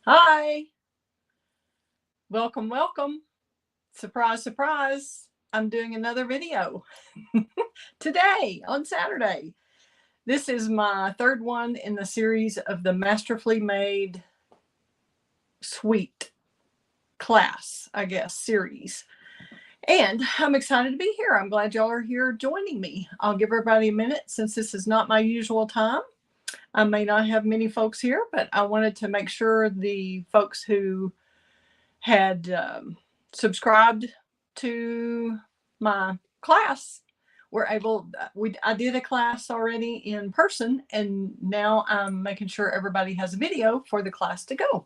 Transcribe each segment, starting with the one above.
Hi, welcome, welcome. Surprise, surprise. I'm doing another video today on Saturday. This is my third one in the series of the Masterfully Made Suite Class, I guess, series. And I'm excited to be here. I'm glad y'all are here joining me. I'll give everybody a minute since this is not my usual time. I may not have many folks here, but I wanted to make sure the folks who had subscribed to my class were able. I did a class already in person, and now I'm making sure everybody has a video for the class to go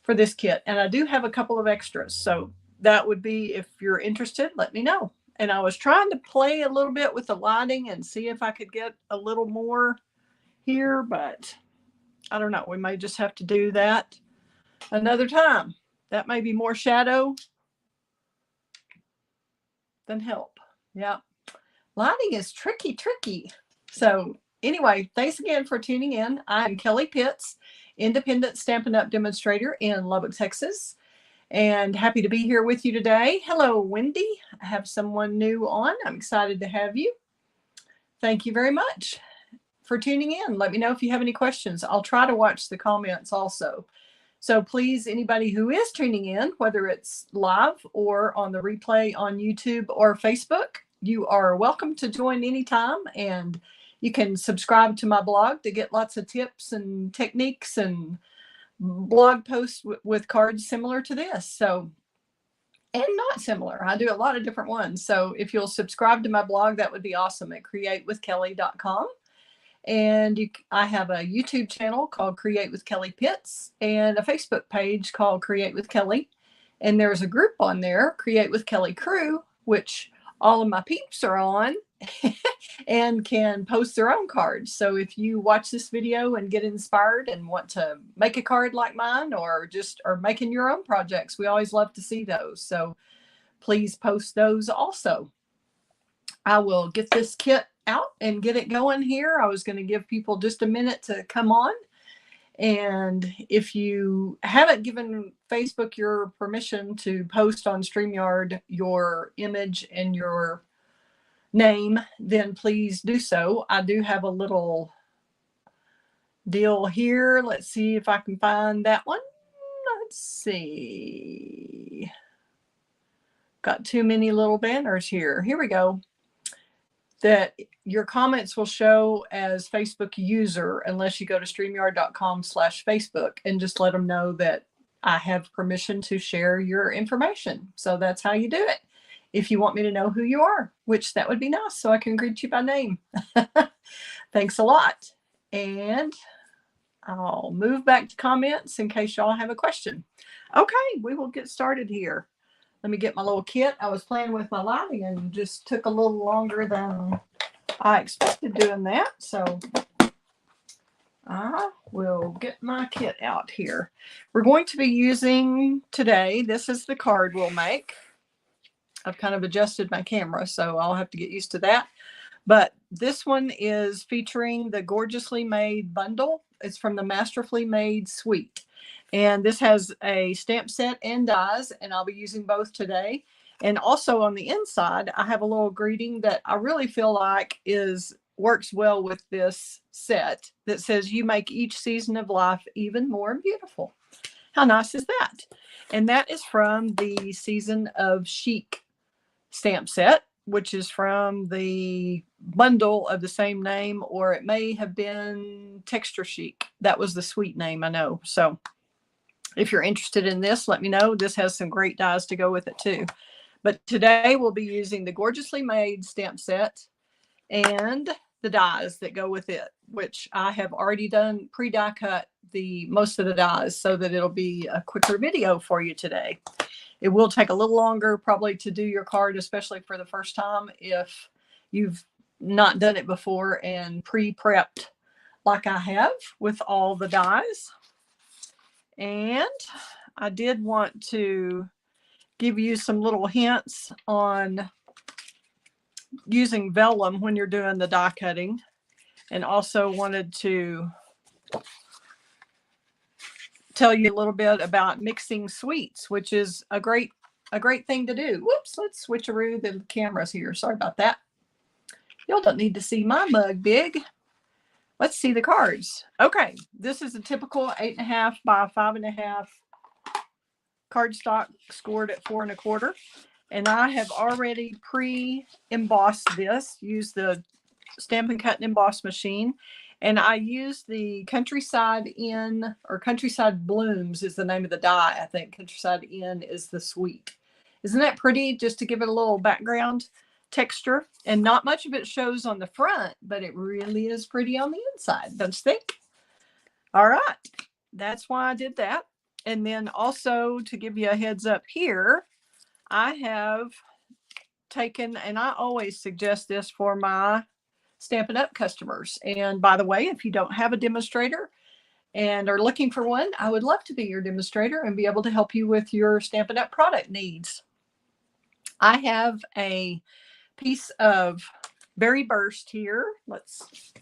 for this kit. And I do have a couple of extras, so that would be, if you're interested, let me know. And I was trying to play a little bit with the lighting and see if I could get a little more here, but I don't know. We may just have to do that another time. That may be more shadow than help. Yeah. Lighting is tricky. So anyway, thanks again for tuning in. I'm Kelly Pitts, independent Stampin' Up! Demonstrator in Lubbock, Texas, and happy to be here with you today. Hello, Wendy. I have someone new on. I'm excited to have you. Thank you very much for tuning in. Let me know if you have any questions. I'll try to watch the comments also. So please, anybody who is tuning in, whether it's live or on the replay on YouTube or Facebook, you are welcome to join anytime. And you can subscribe to my blog to get lots of tips and techniques and blog posts with cards similar to this. So, and not similar. I do a lot of different ones. So if you'll subscribe to my blog, that would be awesome at createwithkelly.com. And I have a YouTube channel called Create with Kelly Pitts and a Facebook page called Create with Kelly. And there's a group on there, Create with Kelly Crew, which all of my peeps are on and can post their own cards. So if you watch this video and get inspired and want to make a card like mine, or just are making your own projects, we always love to see those. So please post those also. I will get this kit out and get it going here. I was going to give people just a minute to come on. And if you haven't given Facebook your permission to post on StreamYard your image and your name, then please do so. I do have a little deal here. Let's see if I can find that one. Let's see. Got too many little banners here. Here we go. That your comments will show as Facebook user unless you go to StreamYard.com/Facebook and just let them know that I have permission to share your information. So that's how you do it. If you want me to know who you are, which that would be nice, so I can greet you by name. Thanks a lot. And I'll move back to comments in case y'all have a question. Okay, we will get started here. Let me get my little kit. I was playing with my lighting and just took a little longer than I expected doing that. So I will get my kit out here. We're going to be using today, this is the card we'll make. I've kind of adjusted my camera, so I'll have to get used to that. But this one is featuring the Gorgeously Made bundle. It's from the Masterfully Made Suite. And this has a stamp set and dies, and I'll be using both today. And also on the inside, I have a little greeting that I really feel like works well with this set that says, "You make each season of life even more beautiful." How nice is that? And that is from the Season of Chic stamp set, which is from the bundle of the same name, or it may have been Texture Chic. That was the suite name, I know. So if you're interested in this, let me know. This has some great dies to go with it too. But today we'll be using the Gorgeously Made stamp set and the dies that go with it, which I have already done pre-die cut most of the dies so that it'll be a quicker video for you today. It will take a little longer probably to do your card, especially for the first time if you've not done it before and pre-prepped like I have with all the dies. And I did want to give you some little hints on using vellum when you're doing the die cutting, and also wanted to tell you a little bit about mixing sweets, which is a great thing to do. Whoops, let's switcheroo the cameras here. Sorry about that. Y'all don't need to see my mug big. Let's see the cards. Okay, this is a typical 8.5 by 5.5 cardstock scored at 4 1/4. And I have already pre-embossed this, used the Stampin' Cut and Emboss machine. And I used the Countryside Inn, or Countryside Blooms is the name of the die, I think. Countryside Inn is the sweet. Isn't that pretty? Just to give it a little background texture. And not much of it shows on the front, but it really is pretty on the inside, don't you think? All right. That's why I did that. And then also to give you a heads up here, I have taken, and I always suggest this for my Stampin' Up! Customers. And by the way, if you don't have a demonstrator and are looking for one, I would love to be your demonstrator and be able to help you with your Stampin' Up! Product needs. I have a piece of Berry Burst here. Let's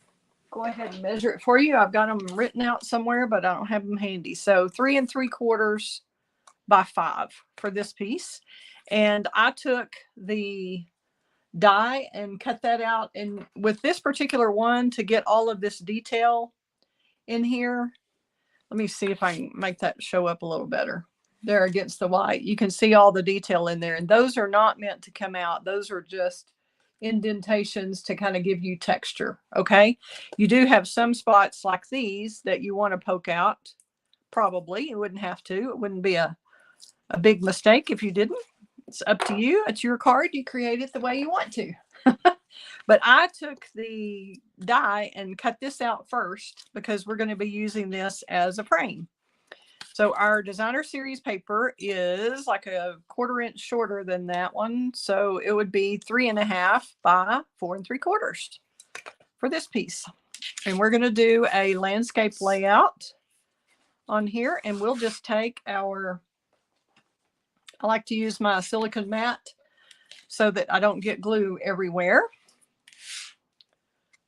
go ahead and measure it for you. I've got them written out somewhere, but I don't have them handy. So 3 3/4 by 5 for this piece. And I took the die and cut that out. And with this particular one, to get all of this detail in here, let me see if I can make that show up a little better. There against the white, you can see all the detail in there. And those are not meant to come out. Those are just indentations to kind of give you texture. Okay. You do have some spots like these that you want to poke out. Probably. You wouldn't have to. It wouldn't be a big mistake if you didn't. It's up to you. It's your card. You create it the way you want to. But I took the die and cut this out first because we're going to be using this as a frame. So our designer series paper is like a 1/4 inch shorter than that one. So it would be 3.5 by 4 3/4 for this piece. And we're going to do a landscape layout on here. And we'll just take our, I like to use my silicone mat so that I don't get glue everywhere.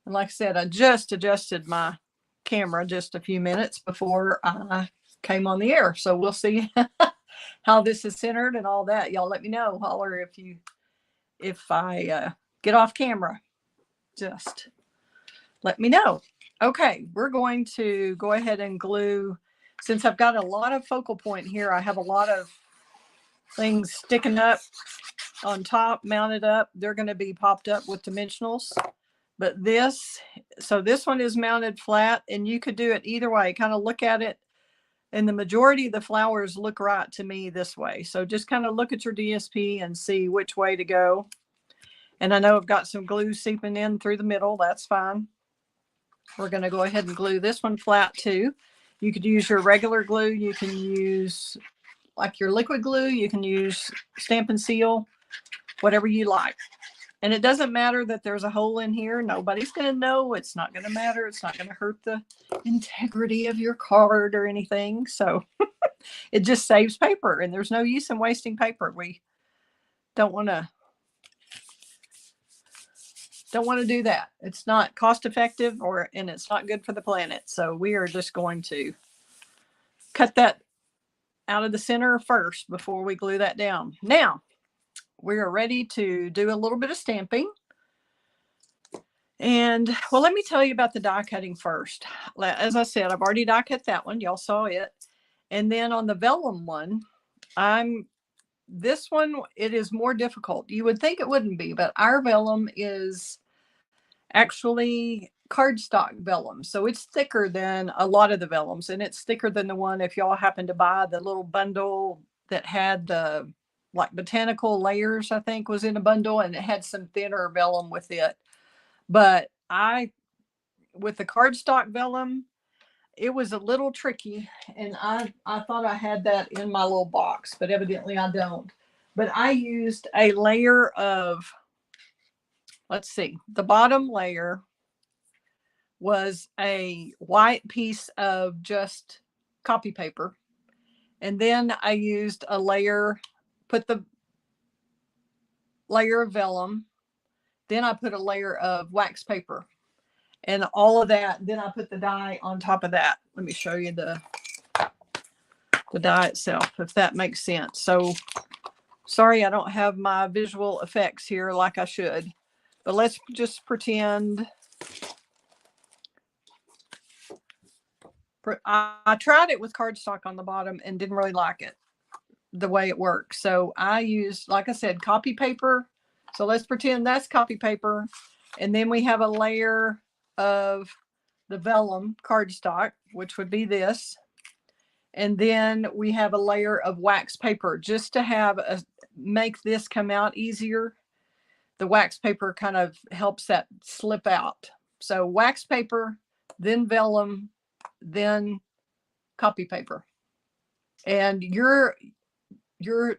And like I said, I just adjusted my camera just a few minutes before I came on the air. So we'll see how this is centered and all that. Y'all let me know. Holler if I get off camera. Just let me know. Okay, we're going to go ahead and glue. Since I've got a lot of focal point here, I have a lot of things sticking up on top, mounted up. They're going to be popped up with dimensionals. But this one is mounted flat, and you could do it either way. Kind of look at it, and the majority of the flowers look right to me this way. So just kind of look at your DSP and see which way to go. And I know I've got some glue seeping in through the middle. That's fine. We're going to go ahead and glue this one flat too. You could use your regular glue. You can use like your liquid glue. You can use Stampin' Seal, whatever you like. And it doesn't matter that there's a hole in here. Nobody's going to know. It's not going to matter. It's not going to hurt the integrity of your card or anything. So it just saves paper, and there's no use in wasting paper. We don't want to do that. It's not cost effective, and it's not good for the planet. So we are just going to cut that out of the center first before we glue that down. Now we are ready to do a little bit of stamping. And well, let me tell you about the die cutting first. As I said, I've already die cut that one. Y'all saw it. And then on the vellum one, this one, it is more difficult. You would think it wouldn't be, but our vellum is actually cardstock vellum. So it's thicker than a lot of the vellums, and it's thicker than the one, if y'all happen to buy the little bundle that had the like botanical layers, I think was in a bundle, and it had some thinner vellum with it. But with the cardstock vellum, it was a little tricky, and I thought I had that in my little box, but evidently I don't. But I used a layer of, let's see, the bottom layer was a white piece of just copy paper. And then I used a layer, put the layer of vellum. Then I put a layer of wax paper and all of that. Then I put the die on top of that. Let me show you the die itself, if that makes sense. So sorry, I don't have my visual effects here like I should, but let's just pretend. I tried it with cardstock on the bottom and didn't really like it, the way it works. So I used, like I said, copy paper. So let's pretend that's copy paper. And then we have a layer of the vellum cardstock, which would be this. And then we have a layer of wax paper just to have make this come out easier. The wax paper kind of helps that slip out. So wax paper, then vellum, then copy paper. And your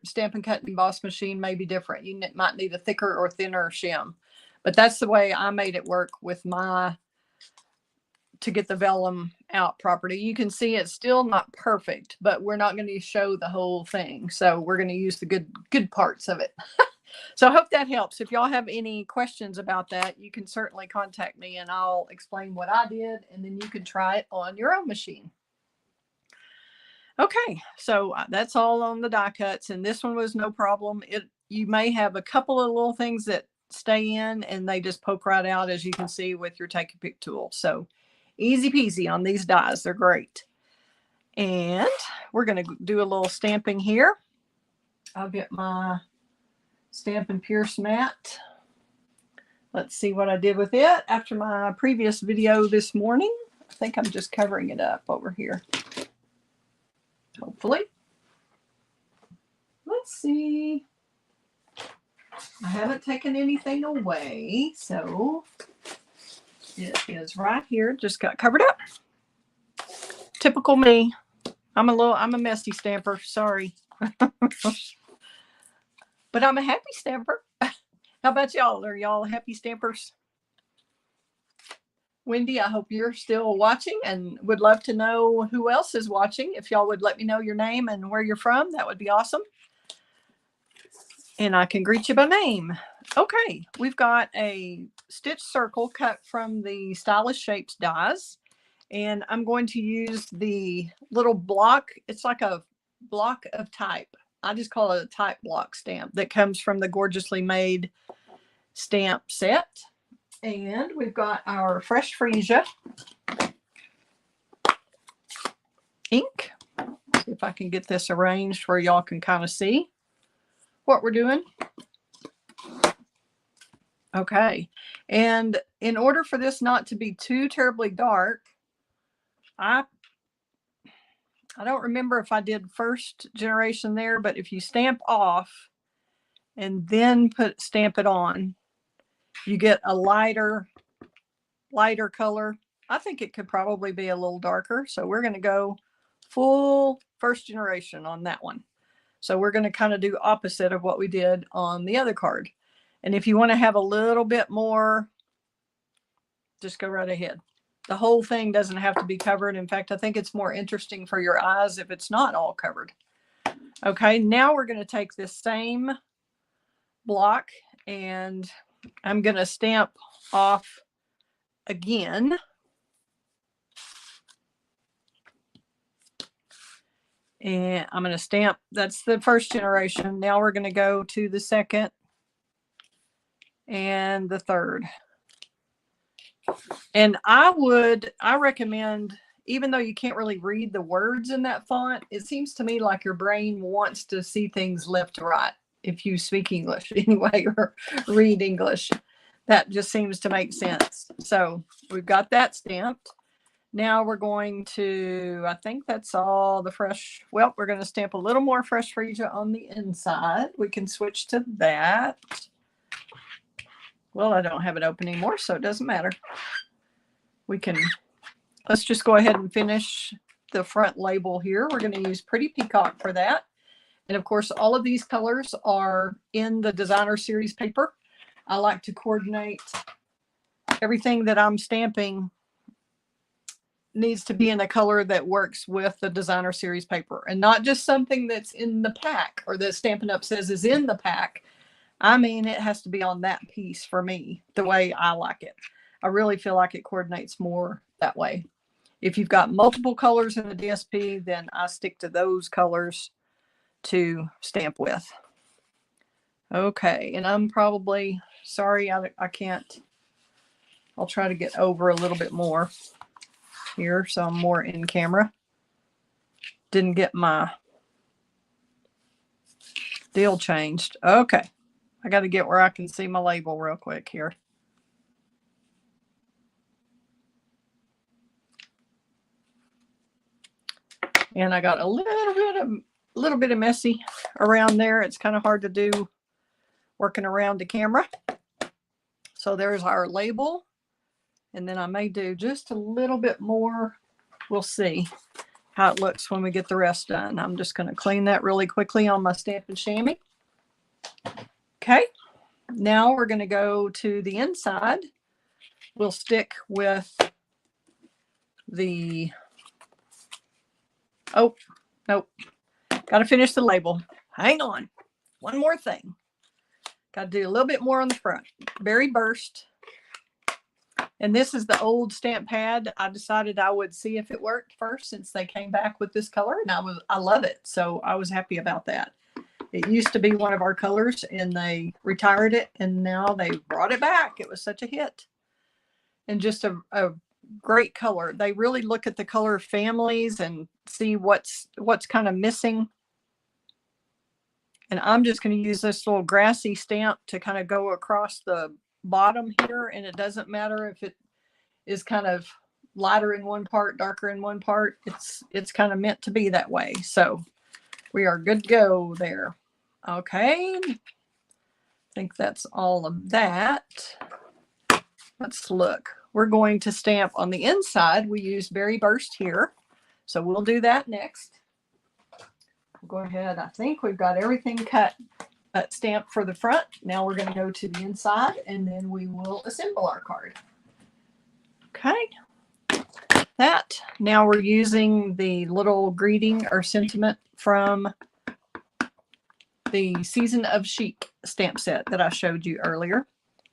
Stamp and Cut and Emboss machine may be different. You might need a thicker or thinner shim, but that's the way I made it work with to get the vellum out properly. You can see it's still not perfect, but we're not going to show the whole thing. So we're going to use the good parts of it. So I hope that helps. If y'all have any questions about that, you can certainly contact me and I'll explain what I did, and then you can try it on your own machine. Okay, so that's all on the die cuts, and this one was no problem. You may have a couple of little things that stay in and they just poke right out, as you can see with your take and pick tool. So easy peasy on these dies. They're great. And we're going to do a little stamping here. I'll get my Stampin' Pierce mat. Let's see what I did with it after my previous video this morning. I think I'm just covering it up over here. Hopefully. Let's see. I haven't taken anything away, so it is right here. Just got covered up. Typical me. I'm a messy stamper. Sorry. But I'm a happy stamper. How about y'all? Are y'all happy stampers? Wendy, I hope you're still watching and would love to know who else is watching. If y'all would let me know your name and where you're from, that would be awesome. And I can greet you by name. Okay, we've got a stitch circle cut from the Stylish Shapes dies. And I'm going to use the little block. It's like a block of type. I just call it a type block stamp that comes from the Gorgeously Made stamp set. And we've got our fresh Freesia ink. See if I can get this arranged where y'all can kind of see what we're doing. Okay. And in order for this not to be too terribly dark, I don't remember if I did first generation there, but if you stamp off and then stamp it on, you get a lighter color. I think it could probably be a little darker. So we're going to go full first generation on that one. So we're going to kind of do opposite of what we did on the other card. And if you want to have a little bit more, just go right ahead. The whole thing doesn't have to be covered. In fact, I think it's more interesting for your eyes if it's not all covered. Okay, now we're going to take this same block and I'm going to stamp off again. And I'm going to stamp, that's the first generation. Now we're going to go to the second and the third. And I recommend, even though you can't really read the words in that font, it seems to me like your brain wants to see things left to right. If you speak English anyway, or read English, that just seems to make sense. So we've got that stamped. Now we're going to, I think that's all the fresh. Well, we're going to stamp a little more fresh Freesia on the inside. We can switch to that. Well, I don't have it open anymore, so it doesn't matter. Let's just go ahead and finish the front label here. We're going to use Pretty Peacock for that. And of course, all of these colors are in the Designer Series paper. I like to coordinate everything that I'm stamping needs to be in a color that works with the Designer Series paper and not just something that's in the pack or that Stampin' Up! Says is in the pack. I mean, it has to be on that piece for me, the way I like it. I really feel like it coordinates more that way. If you've got multiple colors in the DSP, then I stick to those colors to stamp with. Okay, and I'm probably, sorry, I can't, I'll try to get over a little bit more here so I'm more in camera. Didn't get my deal changed. Okay, I got to get where I can see my label real quick here. And I got a little bit of messy around there. It's kind of hard to do working around the camera. So there's our label. And then I may do just a little bit more. We'll see how it looks when we get the rest done. I'm just going to clean that really quickly on my Stampin' Chamois. Okay. Now we're going to go to the inside. We'll stick with the, oh, nope. Got to finish the label. Hang on. One more thing. Got to do a little bit more on the front. Berry Burst. And this is the old stamp pad. I decided I would see if it worked first since they came back with this color, and I love it. So I was happy about that. It used to be one of our colors and they retired it, and now they brought it back. It was such a hit. And just a great color. They really look at the color families and see what's kind of missing. And I'm just going to use this little grassy stamp to kind of go across the bottom here, and it doesn't matter if it is kind of lighter in one part, darker in one part. It's kind of meant to be that way. So we are good to go there. Okay, I think that's all of that. Let's look. We're going to stamp on the inside. We use Berry Burst here, so we'll do that next. Go ahead. I think we've got everything cut stamped for the front. Now we're going to go to the inside, and then we will assemble our card. Okay. That. Now we're using the little greeting or sentiment from the Season of Chic stamp set that I showed you earlier.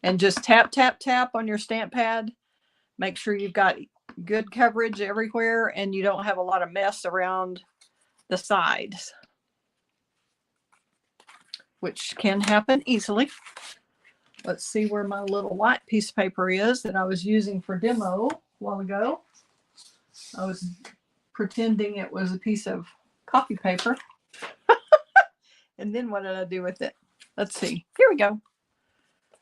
And just tap, tap, tap on your stamp pad. Make sure you've got good coverage everywhere and you don't have a lot of mess around the sides, which can happen easily. Let's see where my little white piece of paper is that I was using for demo a while ago. I was pretending it was a piece of copy paper. And then what did I do with it? Let's see. Here we go.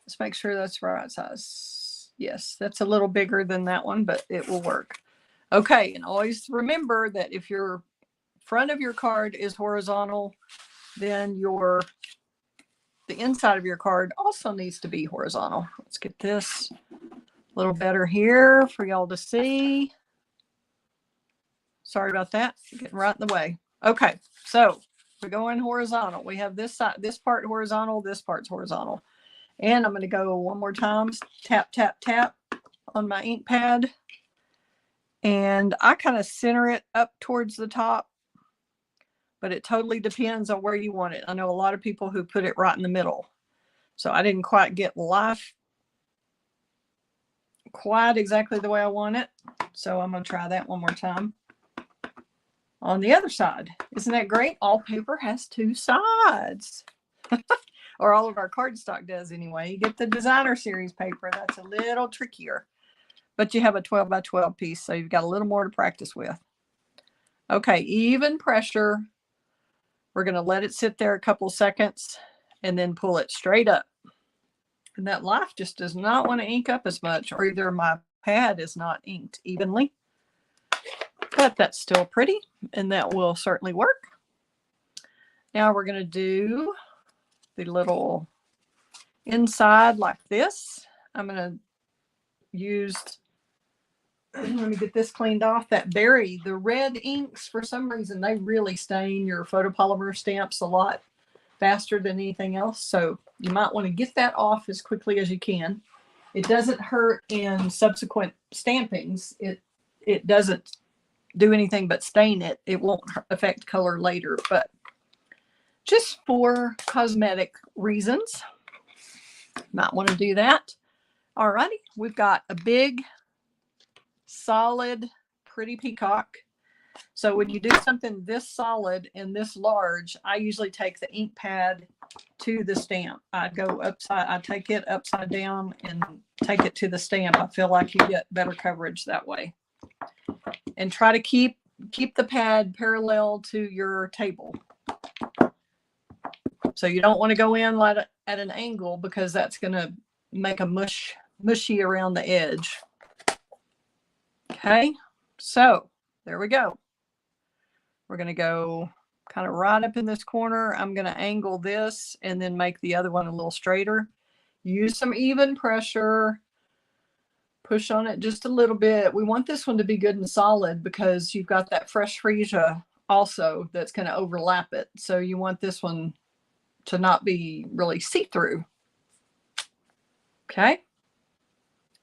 Let's make sure that's the right size. Yes, that's a little bigger than that one, but it will work. Okay, and always remember that if your front of your card is horizontal, then the inside of your card also needs to be horizontal. Let's get this a little better here for y'all to see. Sorry about that. Getting right in the way. Okay, so we're going horizontal. We have this side, this part horizontal, this part's horizontal. And I'm going to go one more time, tap, tap, tap on my ink pad. And I kind of center it up towards the top, but it totally depends on where you want it. I know a lot of people who put it right in the middle. So I didn't quite get life quite exactly the way I want it. So I'm going to try that one more time. On the other side. Isn't that great? All paper has two sides. Or all of our cardstock does anyway. You get the designer series paper. That's a little trickier. But you have a 12 by 12 piece, so you've got a little more to practice with. Okay, even pressure. We're going to let it sit there a couple seconds and then pull it straight up. And that life just does not want to ink up as much, or either my pad is not inked evenly. But that's still pretty, and that will certainly work. Now we're going to do the little inside like this. I'm going to use, let me get this cleaned off, that berry. The red inks, for some reason, they really stain your photopolymer stamps a lot faster than anything else. So you might want to get that off as quickly as you can. It doesn't hurt in subsequent stampings. It doesn't do anything but stain it. It won't affect color later, but just for cosmetic reasons, might want to do that. Alrighty, we've got a big, solid, pretty peacock. So when you do something this solid and this large, I usually take the ink pad to the stamp. I take it upside down and take it to the stamp. I feel like you get better coverage that way. And try to keep the pad parallel to your table. So you don't want to go in like at an angle, because that's going to make a mushy around the edge. Okay, so there we go. We're going to go kind of right up in this corner. I'm going to angle this and then make the other one a little straighter. Use some even pressure. Push on it just a little bit. We want this one to be good and solid because you've got that fresh freesia also that's going to overlap it. So you want this one to not be really see-through. Okay.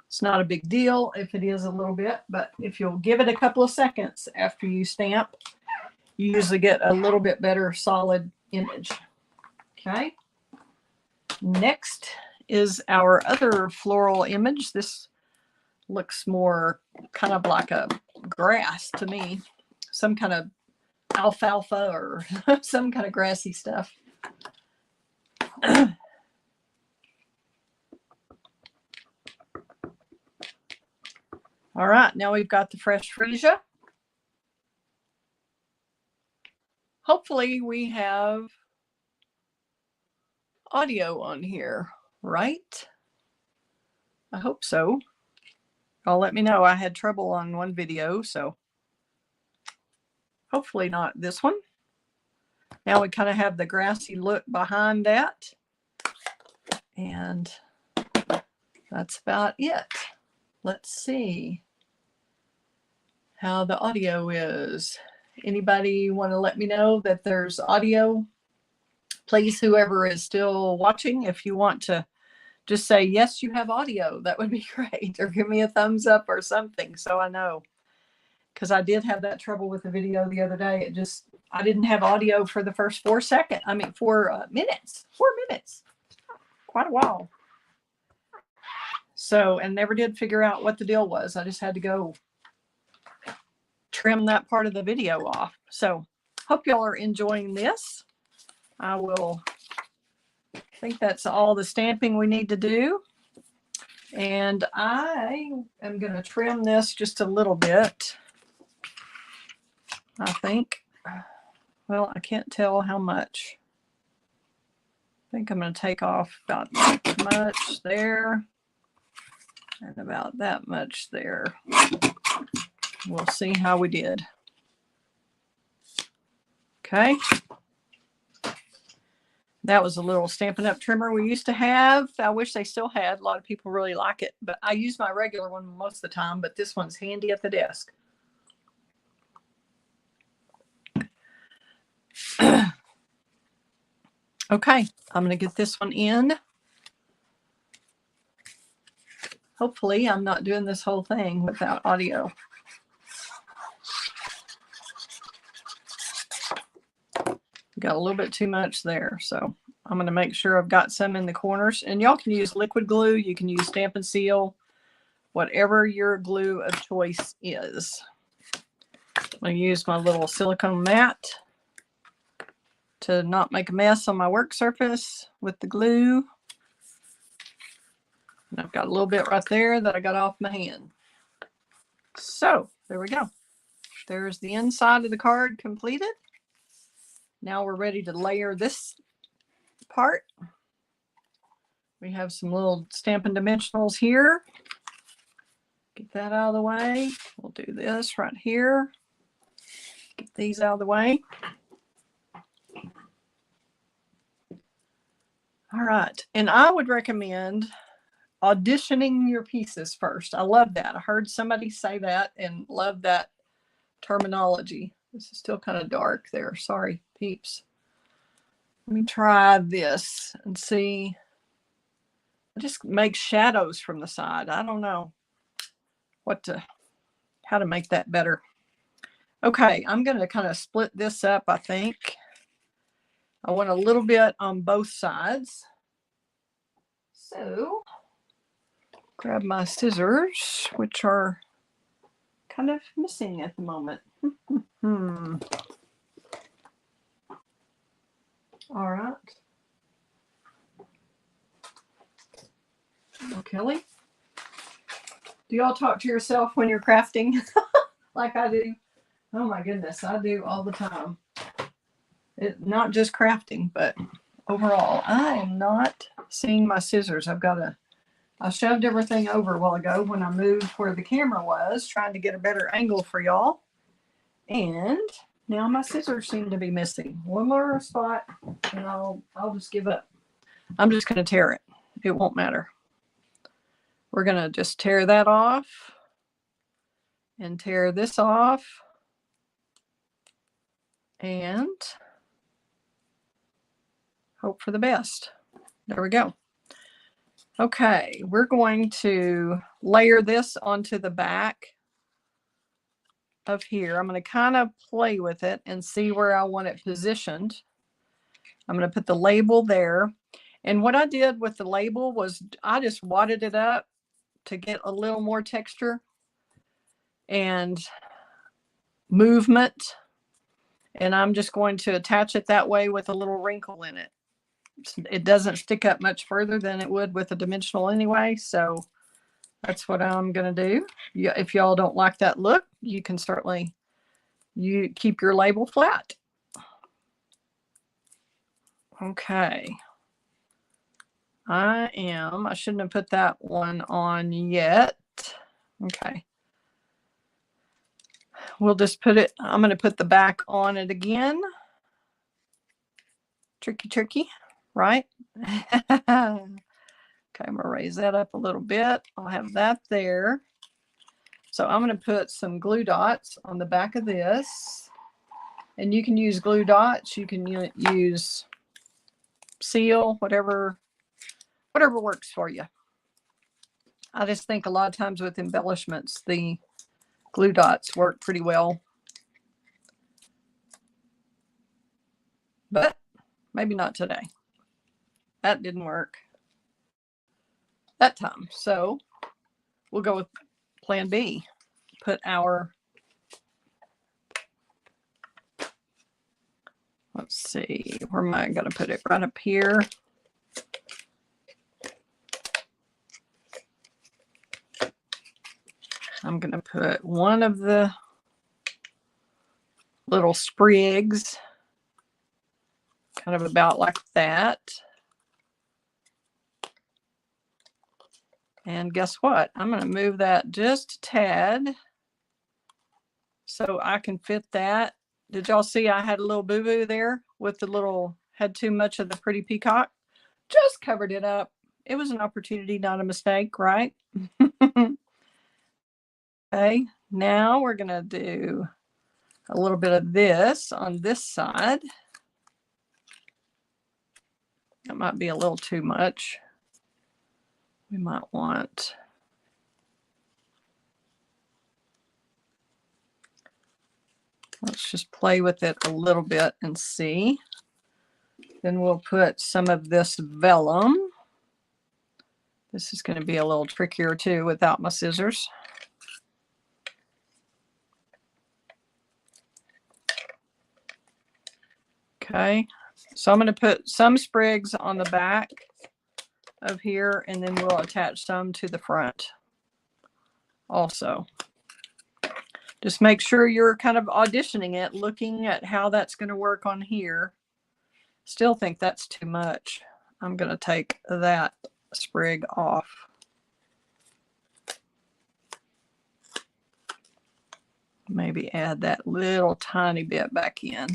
It's not a big deal if it is a little bit, but if you'll give it a couple of seconds after you stamp, you usually get a little bit better solid image. Okay. Next is our other floral image. This looks more kind of like a grass to me, some kind of alfalfa or some kind of grassy stuff. All right, now we've got the fresh freesia. Hopefully we have audio on here, right? I hope so. Y'all let me know. I had trouble on one video, so hopefully not this one. Now we kind of have the grassy look behind that. And that's about it. Let's see how the audio is. Anybody want to let me know that there's audio? Please, whoever is still watching, if you want to just say, yes, you have audio, that would be great. Or give me a thumbs up or something so I know. Because I did have that trouble with the video the other day. I didn't have audio for the first 4 minutes. 4 minutes. Quite a while. So, and never did figure out what the deal was. I just had to go trim that part of the video off. So, hope y'all are enjoying this. I think that's all the stamping we need to do. And I am going to trim this just a little bit. I think. Well, I can't tell how much. I think I'm going to take off about that much there. And about that much there. We'll see how we did. Okay. That was a little Stampin' Up! Trimmer we used to have. I wish they still had. A lot of people really like it. But I use my regular one most of the time. But this one's handy at the desk. Okay. I'm going to get this one in. Hopefully, I'm not doing this whole thing without audio. Got a little bit too much there, so I'm going to make sure I've got some in the corners. And y'all can use liquid glue. You can use Stampin' Seal, whatever your glue of choice is. I'm going to use my little silicone mat to not make a mess on my work surface with the glue. And I've got a little bit right there that I got off my hand. So there we go. There's the inside of the card completed. Now we're ready to layer this part. We have some little Stampin' Dimensionals here. Get that out of the way. We'll do this right here. Get these out of the way. All right. And I would recommend auditioning your pieces first. I love that. I heard somebody say that and love that terminology. This is still kind of dark there. Sorry, peeps. Let me try this and see. I just make shadows from the side. I don't know how to make that better. Okay, I'm going to kind of split this up, I think. I want a little bit on both sides. So, grab my scissors, which are kind of missing at the moment. All right. Well, Kelly, do y'all talk to yourself when you're crafting like I do? Oh my goodness, I do all the time. Not just crafting, but overall. I am not seeing my scissors. I shoved everything over a while ago when I moved where the camera was, trying to get a better angle for y'all. And now my scissors seem to be missing. One more spot and I'll just give up. I'm just going to tear it. It won't matter. We're going to just tear that off and tear this off. And hope for the best. There we go. Okay, we're going to layer this onto the back of here. I'm going to kind of play with it and see where I want it positioned. I'm going to put the label there. And what I did with the label was I just wadded it up to get a little more texture and movement. And I'm just going to attach it that way with a little wrinkle in it. It doesn't stick up much further than it would with a dimensional anyway. So that's what I'm going to do. If y'all don't like that look, you can certainly keep your label flat. Okay. I shouldn't have put that one on yet. Okay. We'll just put it, I'm going to put the back on it again. Tricky, right? Okay, I'm going to raise that up a little bit. I'll have that there. So I'm going to put some glue dots on the back of this. And you can use glue dots. You can use seal, whatever works for you. I just think a lot of times with embellishments, the glue dots work pretty well. But maybe not today. That didn't work that time. So we'll go with plan B. Put our, let's see, where am I going to put it? Right up here. I'm going to put one of the little sprigs, kind of about like that. And guess what? I'm going to move that just a tad so I can fit that. Did y'all see I had a little boo-boo there with the little, had too much of the pretty peacock? Just covered it up. It was an opportunity, not a mistake, right? Okay, now we're going to do a little bit of this on this side. That might be a little too much. We might want, let's just play with it a little bit and see. Then we'll put some of this vellum. This is going to be a little trickier too without my scissors. Okay, so I'm going to put some sprigs on the back of here, and then we'll attach some to the front also. Just make sure you're kind of auditioning it, looking at how that's going to work on here. Still think that's too much. I'm going to take that sprig off. Maybe add that little tiny bit back in.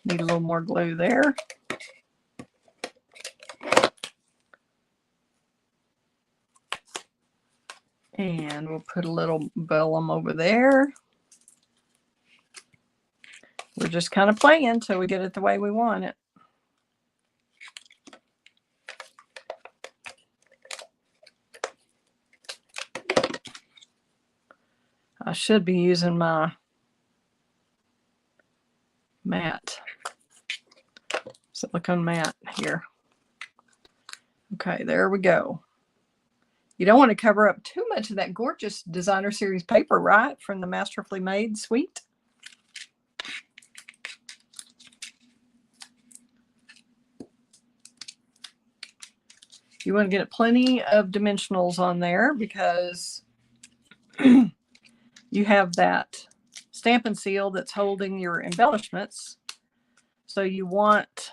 Need a little more glue there. And we'll put a little vellum over there. We're just kind of playing until we get it the way we want it. I should be using my matte, silicone matte here. Okay, there we go. You don't want to cover up too much of that gorgeous designer series paper, right? From the Masterfully Made Suite. You want to get plenty of dimensionals on there because you have that Stamp and Seal that's holding your embellishments. So you want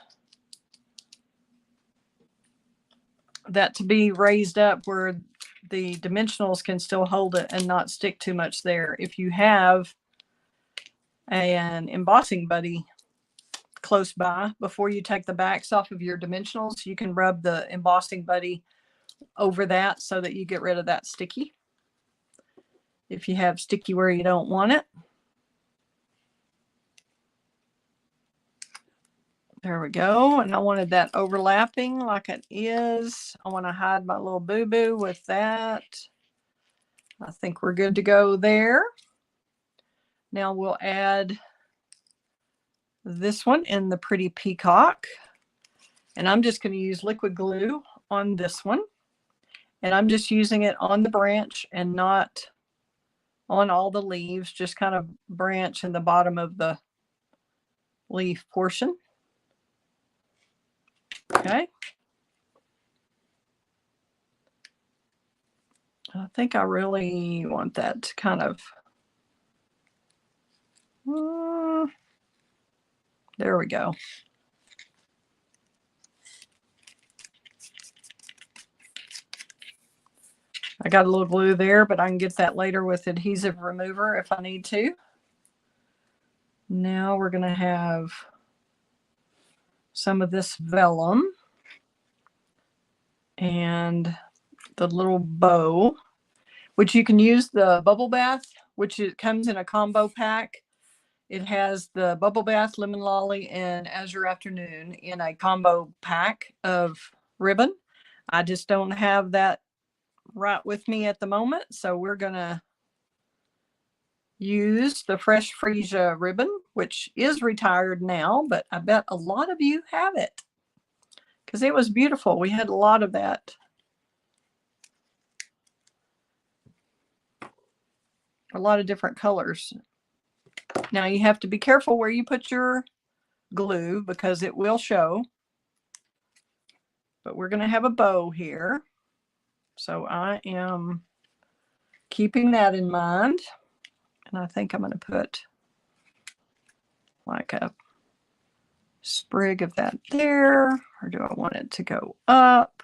that to be raised up where the dimensionals can still hold it and not stick too much there. If you have an embossing buddy close by, before you take the backs off of your dimensionals, you can rub the embossing buddy over that so that you get rid of that sticky. If you have sticky where you don't want it. There we go. And I wanted that overlapping like it is. I want to hide my little boo-boo with that. I think we're good to go there. Now we'll add this one in the pretty peacock. And I'm just going to use liquid glue on this one. And I'm just using it on the branch and not on all the leaves, just kind of branch in the bottom of the leaf portion. Okay. I think I really want that to kind of, there we go. I got a little glue there, but I can get that later with adhesive remover if I need to. Now we're going to have some of this vellum and the little bow, which you can use the bubble bath, which it comes in a combo pack. It has the bubble bath, lemon lolly, and azure afternoon in a combo pack of ribbon. I just don't have that right with me at the moment, so we're going to use the fresh Freesia ribbon, which is retired now, but I bet a lot of you have it because it was beautiful. We had a lot of that. A lot of different colors. Now you have to be careful where you put your glue because it will show. But we're going to have a bow here. So I am keeping that in mind. And I think I'm going to put like a sprig of that there. Or do I want it to go up?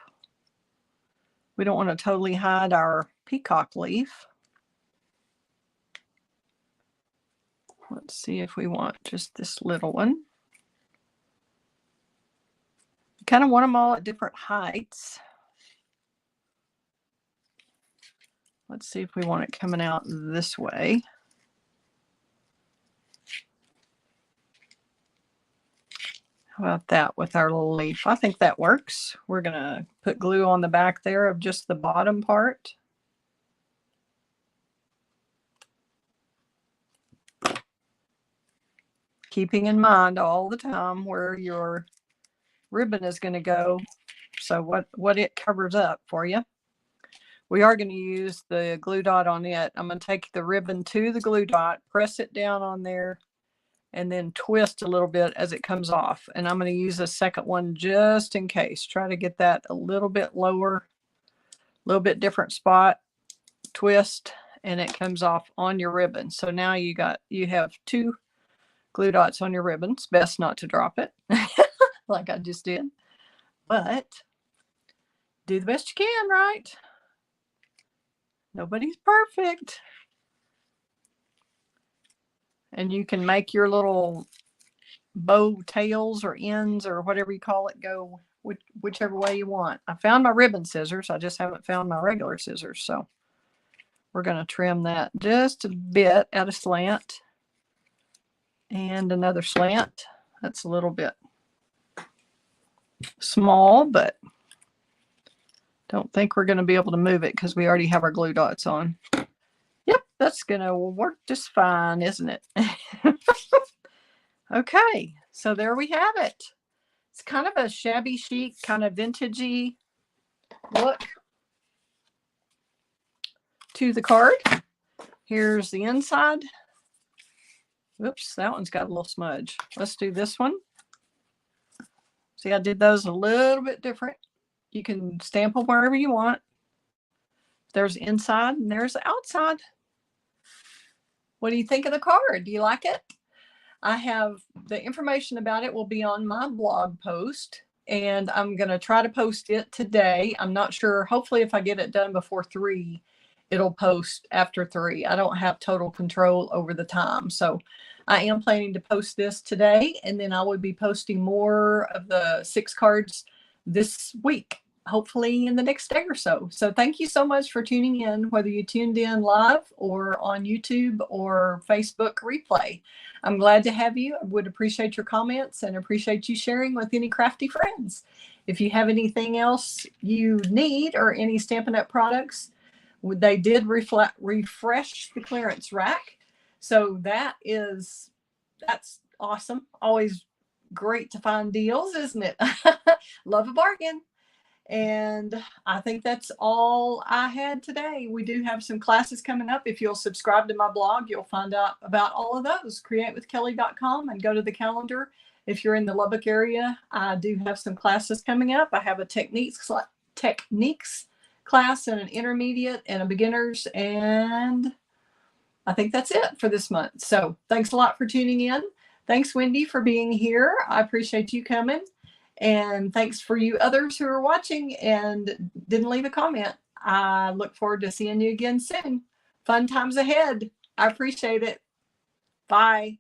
We don't want to totally hide our peacock leaf. Let's see if we want just this little one. Kind of want them all at different heights. Let's see if we want it coming out this way. How about that with our little leaf? I think that works. We're going to put glue on the back there of just the bottom part. Keeping in mind all the time where your ribbon is going to go. So what it covers up for you. We are going to use the glue dot on it. I'm going to take the ribbon to the glue dot, press it down on there, and then twist a little bit as it comes off. And I'm going to use a second one just in case. Try to get that a little bit lower, a little bit different spot, twist, and it comes off on your ribbon. So now you have two glue dots on your ribbon. It's best not to drop it like I just did. But do the best you can, right? Nobody's perfect. And you can make your little bow tails or ends or whatever you call it go whichever way you want. I found my ribbon scissors. I just haven't found my regular scissors. So we're going to trim that just a bit at a slant and another slant. That's a little bit small, but don't think we're going to be able to move it because we already have our glue dots on. Yep, that's going to work just fine, isn't it? Okay, so there we have it. It's kind of a shabby chic, kind of vintagey look. to the card. Here's the inside. Oops, that one's got a little smudge. Let's do this one. See, I did those a little bit different. You can stamp them wherever you want. There's inside and there's the outside. What do you think of the card? Do you like it? I have the information about it will be on my blog post, and I'm going to try to post it today. I'm not sure. Hopefully, if I get it done before 3, it'll post after 3. I don't have total control over the time. So I am planning to post this today, and then I will be posting more of the 6 cards this week, hopefully in the next day or so. So thank you so much for tuning in, whether you tuned in live or on YouTube or Facebook replay. I'm glad to have you. I would appreciate your comments and appreciate you sharing with any crafty friends. If you have anything else you need or any Stampin' Up! Products, they did refresh the clearance rack. So that's awesome. Always great to find deals, isn't it? Love a bargain. And I think that's all I had today. We do have some classes coming up. If you'll subscribe to my blog, you'll find out about all of those. createwithkelly.com and go to the calendar. If you're in the Lubbock area, I do have some classes coming up. I have a techniques class and an intermediate and a beginners, and I think that's it for this month. So thanks a lot for tuning in. Thanks, Wendy, for being here. I appreciate you coming. And thanks for you others who are watching and didn't leave a comment. I look forward to seeing you again soon. Fun times ahead. I appreciate it. Bye.